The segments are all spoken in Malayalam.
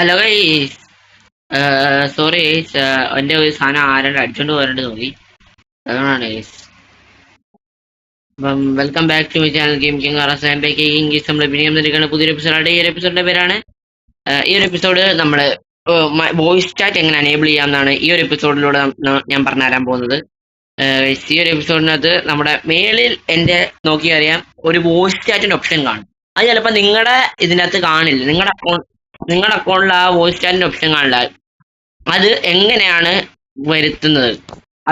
ഹലോ ഗൈസ്, സോറി ഗൈസ്, എന്റെ ഒരു സാധനം ആരാണ്ട് അടിച്ചോണ്ട് പോരാണ്ട് തോന്നി, അതുകൊണ്ടാണ് ഗൈസ്. അപ്പം welcome back to my channel Game King English. നമ്മൾ പിന്നെ പുതിയൊരു എപ്പിസോഡാണ്. ഈ ഒരു എപ്പിസോഡിന്റെ പേരാണ് ഈ ഒരു എപ്പിസോഡ് നമ്മള് വോയിസ് ചാറ്റ് എങ്ങനെ എനേബിൾ ചെയ്യാമെന്നാണ് ഈ ഒരു എപ്പിസോഡിലൂടെ ഞാൻ പറഞ്ഞു തരാൻ പോകുന്നത്. ഈ ഒരു എപ്പിസോഡിനകത്ത് നമ്മുടെ മേളിൽ എന്റെ നോക്കി അറിയാം ഒരു വോയിസ് ചാറ്റിന്റെ ഓപ്ഷൻ കാണും. അത് ചിലപ്പോൾ നിങ്ങളുടെ ഇതിനകത്ത് കാണില്ല, നിങ്ങളുടെ അക്കൗണ്ടിൽ ആ വോയിസ് ചാറ്റിന്റെ ഓപ്ഷൻ കാണില്ല. അത് എങ്ങനെയാണ് വരുത്തുന്നത്,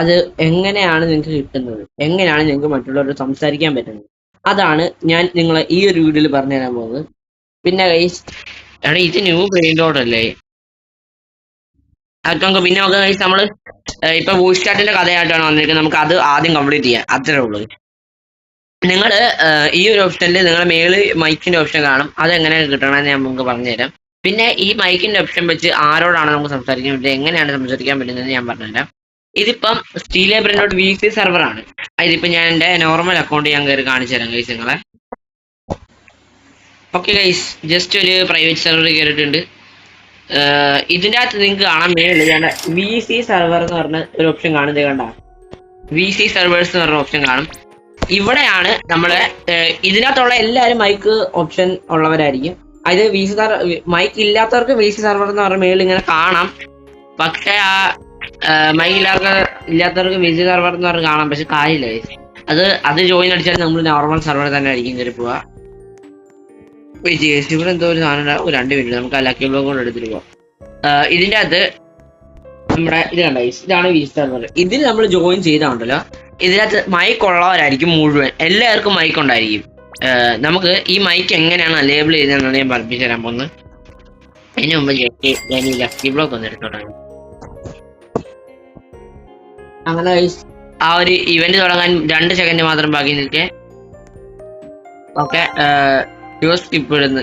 അത് എങ്ങനെയാണ് നിങ്ങൾക്ക് കിട്ടുന്നത്, എങ്ങനെയാണ് നിങ്ങൾക്ക് മറ്റുള്ളവരോട് സംസാരിക്കാൻ പറ്റുന്നത്, അതാണ് ഞാൻ നിങ്ങളെ ഈ ഒരു വീഡിയോയിൽ പറഞ്ഞു തരാൻ പോകുന്നത്. പിന്നെ ഗൈസ്, എടാ ഇത് ന്യൂ ബ്രെയിൻറോഡ് അതൊക്കെ പിന്നെ നമുക്ക് ഗൈസ് നമ്മള് ഇപ്പൊ വോയിസ് ചാറ്റിന്റെ കഥയായിട്ടാണ് വന്നിരിക്കുന്നത്. നമുക്ക് അത് ആദ്യം കംപ്ലീറ്റ് ചെയ്യാം, അത്രേ ഉള്ളൂ. നിങ്ങൾ ഈ ഒരു ഓപ്ഷനിൽ നിങ്ങളുടെ മേളിൽ മൈക്കിന്റെ ഓപ്ഷൻ കാണും. അതെങ്ങനെ കിട്ടണമെന്ന് ഞാൻ നിങ്ങൾക്ക് പറഞ്ഞുതരാം. പിന്നെ ഈ മൈക്കിന്റെ ഓപ്ഷൻ വെച്ച് ആരോടാണ് നമുക്ക് സംസാരിക്കാൻ പറ്റുന്നത്, എങ്ങനെയാണ് സംസാരിക്കാൻ പറ്റുന്നത് ഞാൻ പറഞ്ഞുതരാം. ഇതിപ്പം സ്റ്റീലിയ ബ്രെയിൻറോഡ് VC സെർവർ ആണ്. ഇതിപ്പോ ഞാൻ എന്റെ നോർമൽ അക്കൗണ്ട് ഞാൻ കയറി കാണിച്ചു തരാം ഗൈസ് നിങ്ങളെ. ഓക്കെ ഗൈസ്, ജസ്റ്റ് ഒരു പ്രൈവറ്റ് സെർവർ കയറിയിട്ടുണ്ട്. ഇതിൻ്റെ അകത്ത് നിങ്ങൾക്ക് കാണാൻ മേളിൽ ഞാൻ VC സെർവർ എന്ന് പറഞ്ഞ ഒരു ഓപ്ഷൻ കാണുന്നത് കണ്ട, VC സെർവേഴ്സ് എന്ന് പറഞ്ഞ ഓപ്ഷൻ കാണും. ഇവിടെയാണ് നമ്മളെ ഇതിനകത്തുള്ള എല്ലാവരും മൈക്ക് ഓപ്ഷൻ ഉള്ളവരായിരിക്കും. അത് മൈക്ക് ഇല്ലാത്തവർക്ക് VC സെർവർ എന്ന് പറഞ്ഞ മേളിൽ ഇങ്ങനെ കാണാം. പക്ഷെ ആ മൈക്ക് ഇല്ലാത്തവർക്ക് VC സെർവർ എന്ന് പറഞ്ഞ് കാണാം, പക്ഷെ കാര്യമില്ല. അത് ജോയിൻ അടിച്ചാൽ നമ്മൾ നോർമൽ സെർവർ തന്നെ ആയിരിക്കും കയറി പോവാ. ഇവിടെ എന്തോ ഒരു സാധനം 2 മിനിറ്റ് നമുക്ക് ആ ലക്കി ബ്ലോക്ക് കൊണ്ട് എടുത്തിട്ട് പോവാം. ഇതിൻ്റെ അകത്ത് നമ്മുടെ ഇത് കണ്ട, ഇതാണ് VC സെർവർ. ഇതിൽ നമ്മൾ ജോയിൻ ചെയ്താണ്ടല്ലോ, ഇതിനകത്ത് മൈക്ക് ഉള്ളവരായിരിക്കും മുഴുവൻ, എല്ലാവർക്കും മൈക്ക് ഉണ്ടായിരിക്കും. നമുക്ക് ഈ മൈക്ക് എങ്ങനെയാണ് ലേബിൾ ചെയ്തതെന്നാണ് ഞാൻ പഠിപ്പിച്ചു തരാൻ പോകുന്നത്. അതിന് മുമ്പ് ഞാൻ ഈ ലക്കി ബ്ലോക്ക് ഒന്ന് എടുത്തോട്ടെ. അങ്ങനെ ആ ഒരു ഇവന്റ് തുടങ്ങാൻ 2 സെക്കൻഡ് മാത്രം ബാക്കി നിൽക്കേ. ഓക്കെ, സ്കിപ്പ് ഇടുന്നു.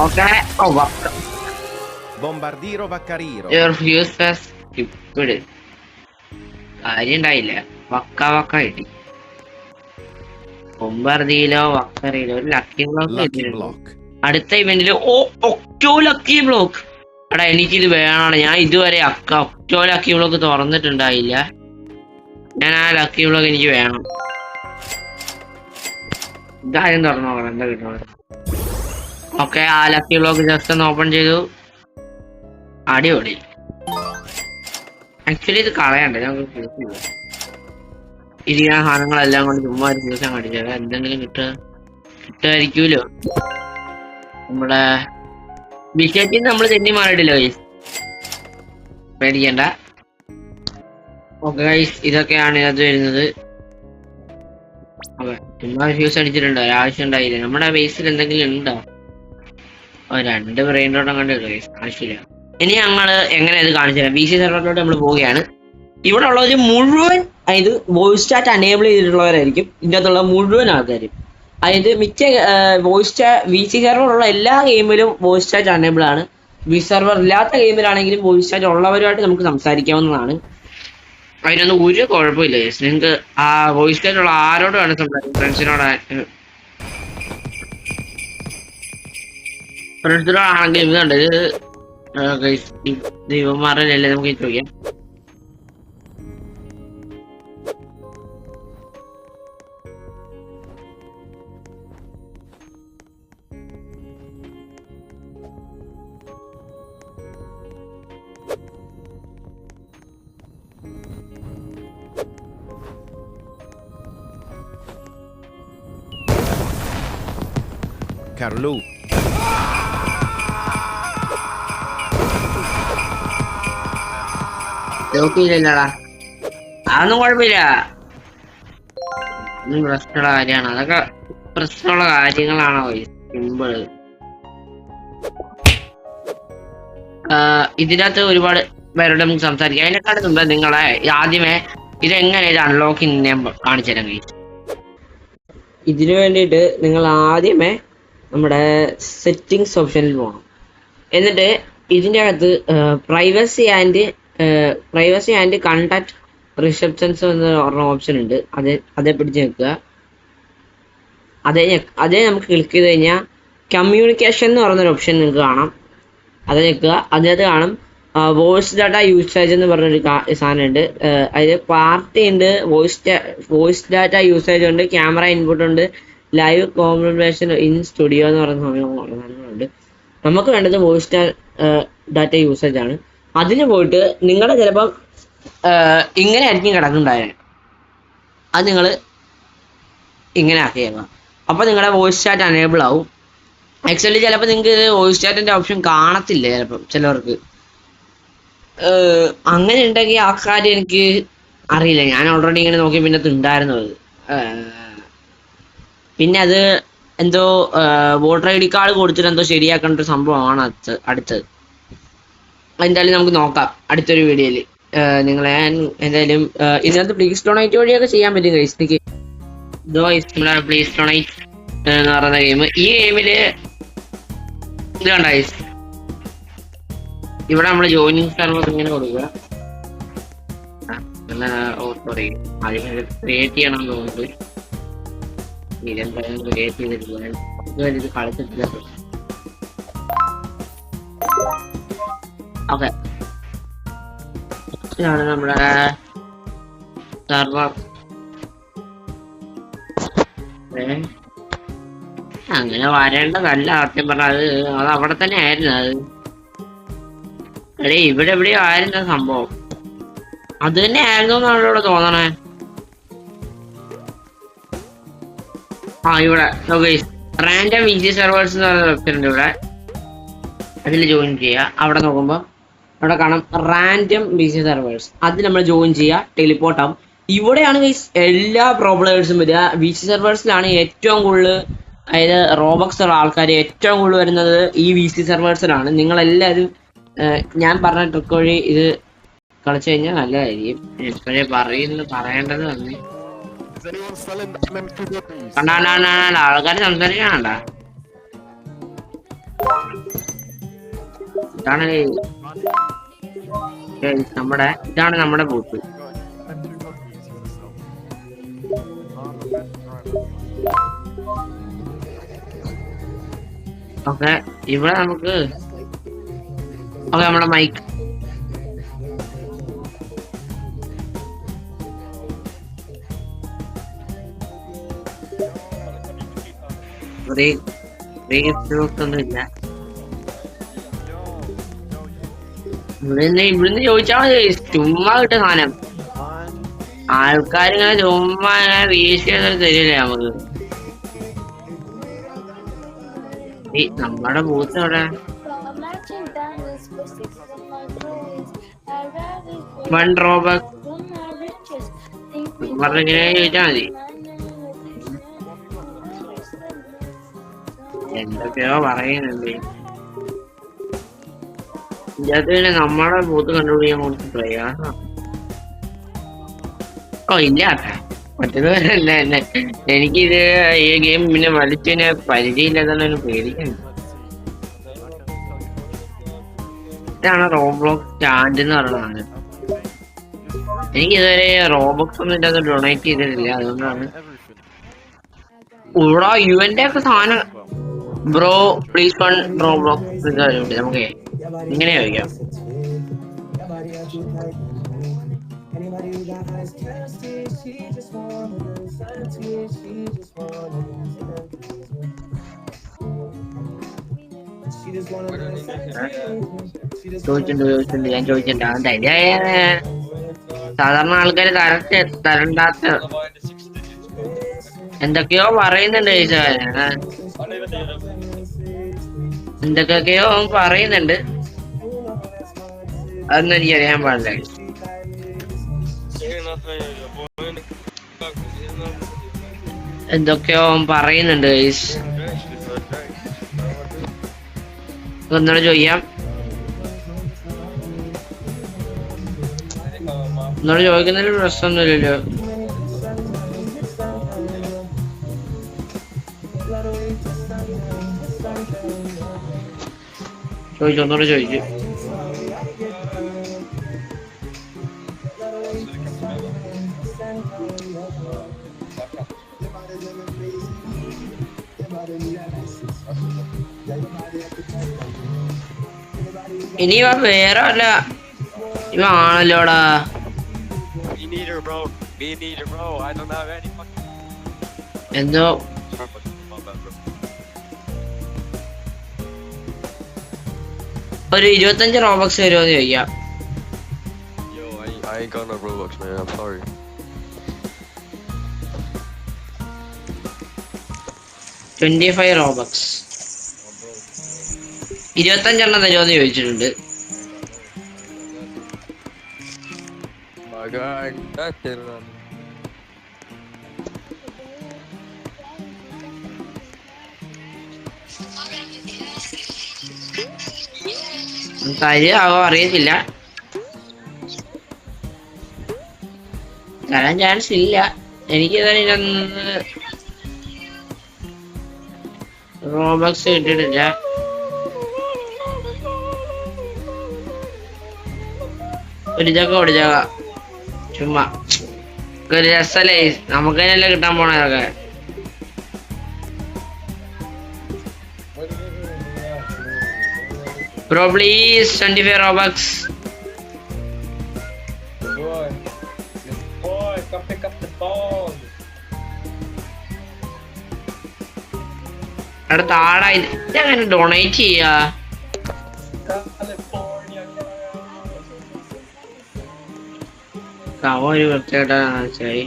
ഓക്കെ, കാര്യം ഉണ്ടായില്ല, വക്ക കിട്ടി. ബൊംബാർദിയിലോ വക്കറിയിലോ ഒരു ലക്കി ബ്ലോക്ക്. അടുത്ത ഇവന്റില് ഒക്ടോ ലക്കി ബ്ലോക്ക്. എടാ എനിക്കിത് വേണമാണ്. ഞാൻ ഇതുവരെ ഒക്ടോ ലക്കി ബ്ലോക്ക് തുറന്നിട്ടുണ്ടായില്ല. ഞാൻ ആ ലക്കി ബ്ലോക്ക് എനിക്ക് വേണം. ഇതാരും തുറന്നു നോക്കണം എന്താ കിട്ടണത്. ഓക്കെ, ആ ലക്കി ബ്ലോക്ക് ജസ്റ്റ് ഒന്ന് ഓപ്പൺ ചെയ്തു. അടിപൊളി. ആക്ച്വലി ഇത് കളയണ്ടേ, ഞങ്ങൾക്ക് ഇരിക്കുന്ന സാധനങ്ങളെല്ലാം കൊണ്ട് ചുമ്മാ ഒരു ദിവസം കടിച്ചാൽ എന്തെങ്കിലും കിട്ടുമായിരിക്കുമല്ലോ. നമ്മുടെ വിഷയത്തിൽ നമ്മൾ തെന്നി മാറിയിട്ടില്ല ഗൈസ്, പേടിക്കണ്ട. ഓക്കെ ഗൈസ്, ഇതൊക്കെയാണ് ഇതിനകത്ത് വരുന്നത്. ഓക്കെ, ചുമ്മാ ഫ്യൂസ് അടിച്ചിട്ടുണ്ടോ, ഒരാവശ്യം ഉണ്ടായില്ല. നമ്മുടെ ബേസിൽ എന്തെങ്കിലും ഉണ്ടോ? 2 ബ്രെയിൻറോഡ് കണ്ടു ഗൈസ്, ആവശ്യമില്ല. ഇനി ഞങ്ങൾ എങ്ങനെ ഇത് കാണിച്ചു തരാം. VC സെർവറിലോട്ട് നമ്മൾ പോവുകയാണ്. ഇവിടെ ഉള്ളവർ മുഴുവൻ അതായത് വോയിസ് ചാറ്റ് അനേബിൾ ചെയ്തിട്ടുള്ളവരായിരിക്കും ഇതിൻ്റെ അകത്തുള്ള മുഴുവൻ ആൾക്കാരും. അതായത് മിക്ക VC സെർവറുള്ള എല്ലാ ഗെയിമിലും വോയിസ് ചാറ്റ് അനേബിൾ ആണ്. VC സെർവർ ഇല്ലാത്ത ഗെയിമിലാണെങ്കിലും വോയിസ് ചാറ്റ് ഉള്ളവരുമായിട്ട് നമുക്ക് സംസാരിക്കാവുന്നതാണ്. അതിനൊന്നും ഒരു കുഴപ്പമില്ല. നിങ്ങൾക്ക് ആ വോയിസ് ചാറ്റ് ഉള്ള ആരോട് വേണം സംസാരിക്കും, ഫ്രണ്ട്സിനോടാണെങ്കിൽ ഇത് കണ്ട് ദൈവന്മാരല്ലേ നമുക്ക് ചോദിക്കാം. Carlo. നോക്കിയില്ലടാ, അതൊന്നും കുഴപ്പമില്ല. പ്രശ്നമുള്ള കാര്യമാണ്, അതൊക്കെ പ്രശ്നമുള്ള കാര്യങ്ങളാണോ? സിമ്പിള്. ഇതിനകത്ത് ഒരുപാട് പേരോട് നമുക്ക് സംസാരിക്കാം. അതിനെക്കാളും മുമ്പ് നിങ്ങളെ ആദ്യമേ ഇതെങ്ങനെ ഇത് അൺലോക്ക് ഞാൻ കാണിച്ചു തരാൻ കഴിയും. ഇതിനു വേണ്ടിയിട്ട് നിങ്ങൾ ആദ്യമേ നമ്മുടെ സെറ്റിങ്സ് ഓപ്ഷനിൽ പോകണം. എന്നിട്ട് ഇതിൻ്റെ അകത്ത് പ്രൈവസി ആൻഡ് കണ്ടാക്ട് റിസപ്ഷൻസ് എന്ന് പറഞ്ഞ ഓപ്ഷൻ ഉണ്ട്. അതേ പിടിച്ച് നിൽക്കുക. അതേ നമുക്ക് ക്ലിക്ക് ചെയ്ത് കഴിഞ്ഞാൽ കമ്മ്യൂണിക്കേഷൻ എന്ന് പറയുന്നൊരു ഓപ്ഷൻ നിങ്ങൾക്ക് കാണാം. അത് ഞെക്കുക. അതിനകത്ത് കാണും വോയിസ് ഡാറ്റ യൂസേജ് എന്ന് പറഞ്ഞൊരു സാധനമുണ്ട്. അതിൽ പാർട്ടി ഉണ്ട്, വോയിസ് ഡാറ്റ യൂസേജ് ഉണ്ട്, ക്യാമറ ഇൻപുട്ട് ഉണ്ട്, ലൈവ് കോമ്പിനേഷൻ ഇൻ സ്റ്റുഡിയോ എന്ന് പറയുന്ന സാധനങ്ങളുണ്ട്. നമുക്ക് വേണ്ടത് വോയിസ് ഡാറ്റ യൂസേജ് ആണ്. അതിന് പോയിട്ട് നിങ്ങളുടെ ചിലപ്പം ഇങ്ങനെ ആയിരിക്കും കിടക്കുന്നുണ്ടായത്. അത് നിങ്ങൾ ഇങ്ങനെ ആക്കിയേക്കാം. അപ്പോൾ നിങ്ങളുടെ വോയിസ് ചാറ്റ് അനേബിൾ ആവും. ആക്ച്വലി ചിലപ്പോൾ നിങ്ങൾക്ക് ഇത് വോയിസ് ചാറ്റിൻ്റെ ഓപ്ഷൻ കാണത്തില്ല ചിലപ്പം ചിലവർക്ക്. അങ്ങനെ ഉണ്ടെങ്കിൽ ആ കാര്യം എനിക്ക് അറിയില്ല. ഞാൻ ഓൾറെഡി ഇങ്ങനെ നോക്കി പിന്നെ ഉണ്ടായിരുന്നു അത്. പിന്നെ അത് എന്തോ വോട്ടർ ഐ ഡി കാർഡ് കൊടുത്തിട്ട് എന്തോ ശരിയാക്കേണ്ട ഒരു സംഭവമാണ് അടുത്തത്. എന്തായാലും നമുക്ക് നോക്കാം അടുത്തൊരു വീഡിയോയിൽ. നിങ്ങളെ എന്തായാലും ഇതിനകത്ത് പ്ലീസ് ഡൊണേറ്റ് വഴിയൊക്കെ ചെയ്യാൻ പറ്റും ഗൈസ്. എനിക്ക് നമ്മുടെ പ്ലീസ് ഡൊണേറ്റ് എന്ന് പറയുന്ന ഗെയിം. ഈ ഗെയിമിൽ ഇത് കണ്ട ഗൈസ്, ഇവിടെ നമ്മൾ ജോയിനിങ് സെർവർ ഇങ്ങനെ കൊടുക്കുക. സോറി, ആദ്യം ക്രിയേറ്റ് ചെയ്യണം എന്ന് തോന്നുന്നുണ്ട്. ഇതെന്തായാലും ക്രിയേറ്റ് ചെയ്തിട്ടില്ല, ഇത് കളിച്ചിട്ടില്ല. ഓക്കെ, ഇതാണ് നമ്മുടെ സെർവർ. അങ്ങനെ വരേണ്ടതല്ല സത്യം പറഞ്ഞാൽ. അത് അവിടെ തന്നെ ആയിരുന്നു. അത് ഇവിടെ എവിടെയോ ആയിരുന്നു സംഭവം. അത് തന്നെ ആയിരുന്നു എന്നാണ് ഇവിടെ തോന്നണേ. ഇവിടെ റാൻഡം വിജി സെർവേഴ്സ് എന്ന് പറയുന്ന വെബ്സൈറ്റ് ഉണ്ട്. ഇവിടെ അതിൽ ജോയിൻ ചെയ്യുക. അവിടെ നോക്കുമ്പോൾ അവിടെ കാണാം റാൻഡം വിജി സെർവേഴ്സ്. അതിൽ നമ്മൾ ജോയിൻ ചെയ്യുക, ടെലിപ്പോർട്ട് ആവും. ഇവിടെയാണ് ഗൈസ് എല്ലാ പ്രോബ്ലേഴ്സും വരിക. വിജി സെർവേഴ്സിലാണ് ഏറ്റവും കൂടുതൽ, അതായത് റോബക്സ് ഉള്ള ആൾക്കാർ ഏറ്റവും കൂടുതൽ വരുന്നത് ഈ വി സി സെർവേഴ്സിലാണ്. നിങ്ങളെല്ലാവരും ഞാൻ പറഞ്ഞ ട്രിക്ക് വഴി ഇത് കളിച്ചു കഴിഞ്ഞാൽ നല്ലതായിരിക്കും. ഇപ്പോഴേ പറയേണ്ടത് തന്നെ. കണ്ടാ ആൾക്കാർ സംസാരിക്കാണണ്ട. ഇതാണ് നമ്മുടെ ബൂത്ത്. ഓക്കെ, ഇവിടെ നമുക്ക് നമ്മുടെ മൈക്ക് ഒന്നുമില്ല. ഇവിടുന്ന് ചോദിച്ചാൽ മതി. ചുമ്മാ കിട്ടിയ സാധനം ആൾക്കാരിങ്ങനെ ചുമ്മാ വീശി തരില്ലേ നമുക്ക്. നമ്മുടെ ബൂത്ത് അവിടെ വൺ റോബക്സ് പറഞ്ഞിങ്ങനെ ചോദിച്ചാ മതി. എന്തൊക്കെയോ പറയുന്നുണ്ട്. ഇതിനകത്ത് പിന്നെ നമ്മുടെ ബൂത്ത് കണ്ടുപിടിക്കാൻ കുറച്ച് പ്രയാസം. ഇല്ല മറ്റേത് വരല്ല എന്നെ. എനിക്കിത് ഈ ഗെയിം പിന്നെ വലിച്ചതിന് പരിചയമില്ലാതെ പേടിക്കുന്നു. ഇതാണ് റോബ്ലോക്സ് സ്റ്റാൻഡ് എന്ന് പറയുന്നതാണ്. എനിക്കിതുവരെ റോബോക്സ് ഒന്നും ഇല്ലാതെ ഡൊണേറ്റ് ചെയ്തിട്ടില്ല. അതുകൊണ്ടാണ് ഇവിടെ യുവന്റെ ഒക്കെ സാധനം. ബ്രോ പ്ലീസ് വൺ റോബ്ലോക്സ് നമുക്ക് ഇങ്ങനെ ചോദിക്കാം. ചോദിച്ചിട്ടുണ്ട് ഞാൻ ചോദിച്ചിട്ടുണ്ട്. അതിന്റെ സാധാരണ ആൾക്കാര് തരണ്ടാത്ത എന്തൊക്കെയോ പറയുന്നുണ്ട്. എന്തൊക്കെയോ പറയുന്നുണ്ട്. അതൊന്നും എനിക്ക് അറിയാൻ പാടില്ല. എന്തൊക്കെയോ പറയുന്നുണ്ട്. ഒന്നുകൂടെ ചോദിക്കാം. ഒന്നുകൂടെ ചോദിക്കുന്നതിൽ പ്രശ്നമൊന്നുമില്ലല്ലോ. ഒന്നുകൂടെ ചോദിച്ചു. ഇനി ഇവ വേറെ വല്ല ഇവ ആണല്ലോടാ. Me neither, bro. Me neither, bro. I don't have any fucking. എന്തോ My bad, bro. ഒരു 25 റോബക്സ് വരുമോന്ന് ചോദിക്കാം. Yo, I ain't got no Robux, man. I'm sorry. $25 റോബക്സ് 25 തരുമോന്ന് ചോദിച്ചിട്ടുണ്ട്. My guy, that did it. തരുമോ അറിയത്തില്ല. തരാൻ ചാൻസ് ഇല്ല. എനിക്ക് റോബക്സ് കിട്ടിയിട്ടില്ല. ഒരു ജഗ ചുമ്മാ ഒരു രസല്ലേ, നമുക്ക് തന്നെയല്ലേ കിട്ടാൻ പോണതൊക്കെ. Bro please 25 Robux. Boy, come pick up the ball. അടുത്ത ആടായി ഇതെങ്ങനെ ഡൊണേറ്റ് ചെയ്യാ? California. ഒരു വൃത്തിയായിട്ടാണ് ശരി.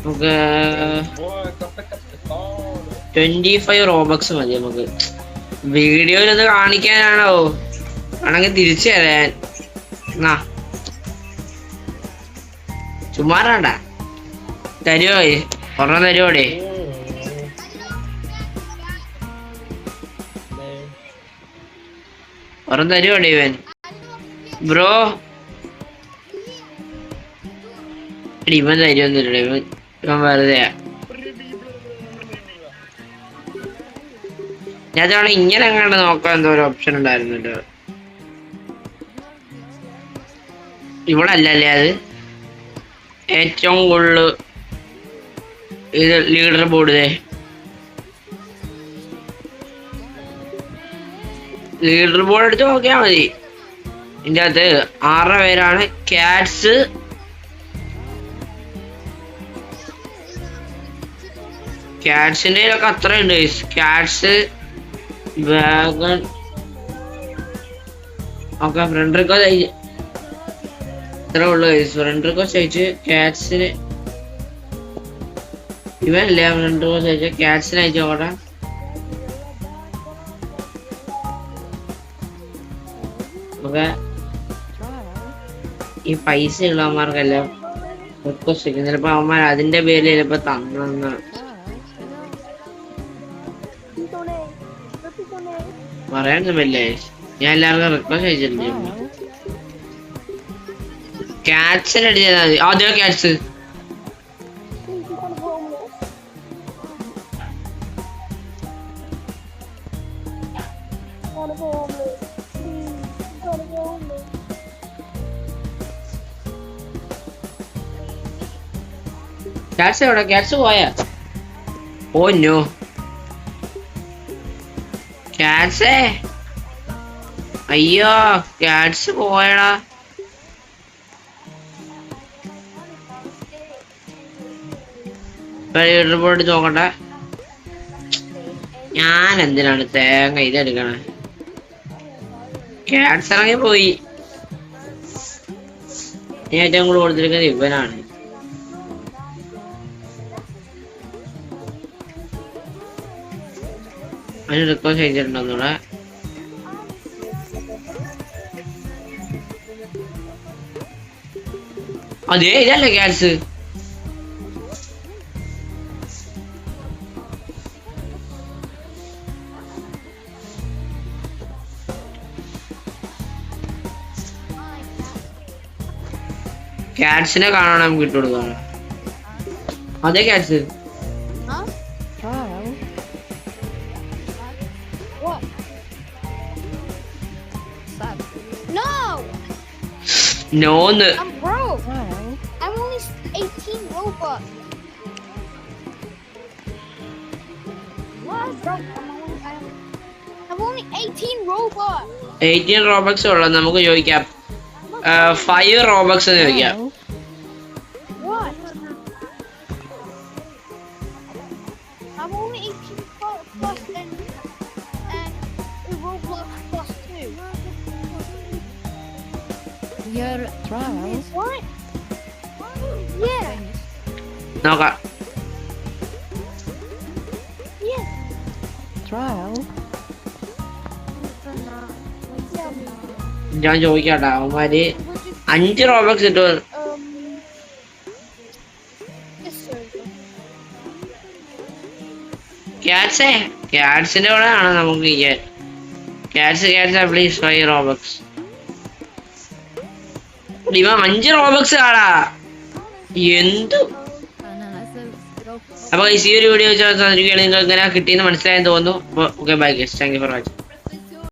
നമുക്ക് Boy, come pick up the ball. 25 റോബക്സ് മതി നമുക്ക്. വീഡിയോയിലൊന്ന് കാണിക്കാനാണോ ആണെങ്കിൽ തിരിച്ചു തരാൻ. എന്നാ ചുമ്മാറാണ്ട തരുവോ? ഒരെണ്ണം തരുവോടെ? ഒരെണ്ണം തരുവോടെ ഇവൻ? ബ്രോ ഇവൻ തരുമൊന്നുമില്ല. ഇവൻ വെറുതെ. ഞാൻ തവണ ഇങ്ങനെ അങ്ങാണ്ട് നോക്കാൻ എന്തോ ഒരു ഓപ്ഷൻ ഉണ്ടായിരുന്നല്ലോ. ഇവിടെ അല്ലല്ലേ അത് ഏറ്റവും കൂടുതൽ ഇത് ലീഡർ ബോർഡ്. ലീഡർ ബോർഡ് എടുത്ത് നോക്കിയാൽ മതി. ഇതിൻ്റെ അകത്ത് 6 പേരാണ്. ക്യാറ്റ്സ് ക്യാറ്റ്സിൻ്റെ ഒക്കെ അത്ര ഉണ്ട്. ക്യാറ്റ്സ് വാഗൺ ഒക്കെ ഫ്രണ്ട് റിക്വസ്റ്റ് ഇത്ര ഉള്ളു. ഫ്രണ്ട് റിക്വസ്റ്റ് അയച്ച് ക്യാറ്റ്സിന് ഇവനല്ലേ ഫ്രണ്ട് റിക്വസ്റ്റ് അയച്ച ക്യാറ്റ്സിന് അയച്ചു നോക്കട്ടെ. നമുക്ക് ഈ പൈസ ഉള്ളവന്മാർക്കെല്ലാം റിക്വസ്റ്റ് അയക്കും. ചിലപ്പോ അവന്മാർ അതിന്റെ പേരിൽ ചിലപ്പോ തന്നെന്ന് പറയാനൊന്നുമില്ലേ. ഞാൻ എല്ലാവർക്കും റിക്വസ്റ്റ് അയച്ചിട്ടുണ്ട്. ക്യാറ്റ്സിന് അടിച്ചാൽ മതി. അതോ ക്യാറ്റ്സ് ക്യാറ്റ്സ് എവിടെ? ക്യാറ്റ്സ് പോയാ? ഓ നോ ക്യാറ്റ്സേ, അയ്യോ ക്യാറ്റ്സ് പോയടാ. റിപ്പോർട്ട് നോക്കട്ടെ. ഞാൻ എന്തിനാണ് തേങ്ങ ഇതെടുക്കണേ? ക്യാറ്റ്സ് ഇറങ്ങി പോയി. ഞാൻ ഏറ്റവും കൂടുതൽ കൊടുത്തിരിക്കുന്നത് ഇവനാണ്. അതിന് റിക്വസ്റ്റ് ചെയ്തിട്ടുണ്ടോന്നൂടെ. അതേ ഇതല്ലേ ക്യാറ്റ്സ്? ക്യാറ്റ്സിനെ കാണാൻ നമുക്ക് ഇട്ടുകൊടുക്കാം. അതേ cats. നോന്ന്. Bro, I'm only 18 Robux. What? Bro, I'm only 18 Robux. 18 റോബക്സ് ഉള്ളു. നമുക്ക് ചോദിക്കാം 5 റോബക്സ് എന്ന് ചോദിക്കാം. What? I'm only 18 plus and Roblox plus 2. Your trial. What? Yeah. നോക്കാം. Yeah. Trial. ഞാൻ ചോദിക്കാട്ടോ. അവന്മാര് 5 റോബക്സ് കിട്ടും. This server. ക്യാറ്റ്സിന്റെ കൂടെ ആണ് നമുക്ക് ചെയ്യാൻ. Cats please 5 റോബക്സ്. ഇവ 5 റോബക്സ് ആടാ. എന്തു? അപ്പൊ ഈ ഒരു വീഡിയോ വെച്ചാൽ നിങ്ങൾക്ക് എങ്ങനെ കിട്ടിയെന്ന് മനസ്സിലായെന്ന് തോന്നുന്നു. Okay bye guys, thank you for watching.